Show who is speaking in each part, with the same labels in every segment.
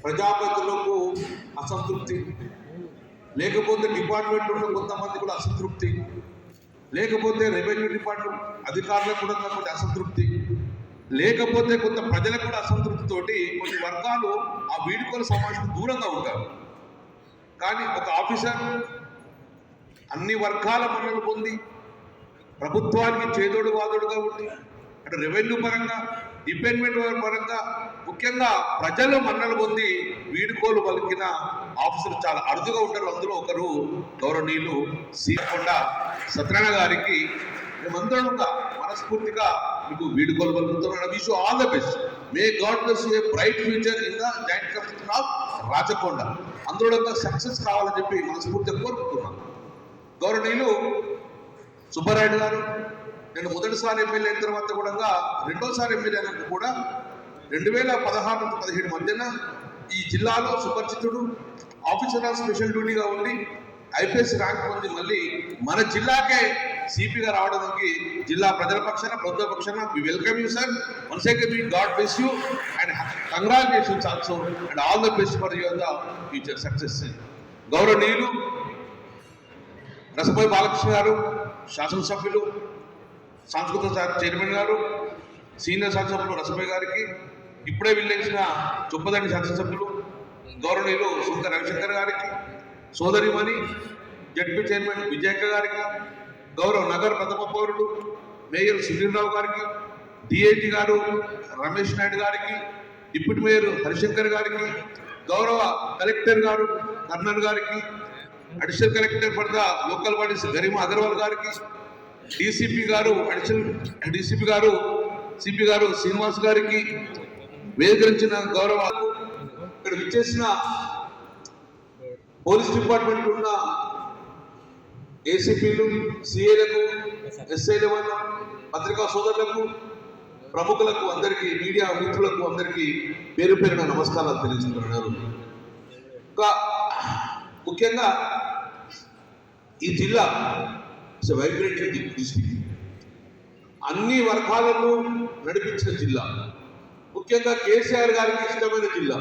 Speaker 1: ప్రజాపతులకు అసంతృప్తి, లేకపోతే డిపార్ట్మెంట్లో కొంతమంది కూడా అసంతృప్తి, లేకపోతే రెవెన్యూ డిపార్ట్మెంట్ అధికారులకు కూడా కొంత అసంతృప్తి, లేకపోతే కొంత ప్రజలకు కూడా అసంతృప్తితోటి కొన్ని వర్గాలు ఆ వీడుకోల సమావేశం దూరంగా ఉంటారు. కానీ ఒక ఆఫీసర్ అన్ని వర్గాల మన్నలు పొంది ప్రభుత్వానికి చేదోడు వాదోడుగా ఉండి అటు రెవెన్యూ పరంగా డిపార్ట్మెంట్ పరంగా ముఖ్యంగా ప్రజలు మన్నలు పొంది వీడుకోలు పలికిన ఆఫీసర్లు చాలా అరుదుగా ఉంటారు. అందులో ఒకరు గౌరవనీయులు సీకొండ సత్యనారాయణ గారికి మేమందరం మనస్ఫూర్తిగా మీకు వీడుకోలు పలుకుతున్నాను. Wish all the best. May God bless you a bright future in the joint construction of Rachakonda. అందులో సక్సెస్ కావాలని చెప్పి మనస్ఫూర్తిగా కోరుకుంటున్నాను. గౌరవనీయులు సుబ్బారాయుడు గారు, నేను మొదటిసారి ఎమ్మెల్యే అయిన తర్వాత కూడా రెండోసారి ఎమ్మెల్యే అయినప్పుడు కూడా 2016-17 మధ్యన ఈ జిల్లాలో సుపరిచితుడు, ఆఫీసర్ ఆఫ్ స్పెషల్ డ్యూటీగా ఉండి ఐపీఎస్ ర్యాంక్ పొంది మళ్ళీ మన జిల్లాకే సిపిగా రావడానికి జిల్లా ప్రజల పక్షాన ప్రభుత్వ పక్షాన we welcome you sir. Once again we God bless you and congratulations also and all the best for your the future success. గౌరవనీయులు రసపోయి బాలకృష్ణ గారు, శాసనసభ్యులు, సాంస్కృతిక చైర్మన్ గారు, సీనియర్ శాసనసభ్యులు రసపోయి గారికి, ఇప్పుడే విల్లేసిన చొప్పదండి శాసనసభ్యులు గౌరవనీయులు సుంక రవిశంకర్ గారికి, సోదరిమణి జడ్పీ చైర్మన్ విజయక్క గారికి, గౌరవ నగర ప్రథమ పౌరుడు మేయర్ సునీల్రావు గారికి, డిఐజీ గారు రమేష్ నాయుడు గారికి, డిప్యూటీ మేయర్ హరిశంకర్ గారికి, గౌరవ కలెక్టర్ గారు కర్నల్ గారికి, additional collector for the local bodies Garima Agarwal గారికి, డీసీపీ గారు అడిషనల్ డీసీపీ గారు సిపి గారు శ్రీనివాస్ గారికి, వేదికరించిన గౌరవ ఇక్కడ విచ్చేసిన పోలీస్ డిపార్ట్మెంట్ ఉన్న ఏసీపీలు, సిఐలకు, ఎస్ఐల వల్ల పత్రికా సోదరులకు, ప్రముఖులకు అందరికీ, మీడియా మిత్రులకు అందరికీ పేరు పేరున నమస్కారాలు తెలియజేస్తున్నారు. ముఖ్యంగా ఈ జిల్లా వైబ్రెంట్ డిస్ట్రిక్ట్, అన్ని వర్గాలను నడిపించిన జిల్లా, ముఖ్యంగా కేసీఆర్ గారికి ఇష్టమైన జిల్లా,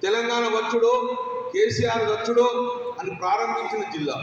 Speaker 1: తెలంగాణ వచ్చుడో కేసీఆర్ వచ్చుడో అని ప్రారంభించిన జిల్లా.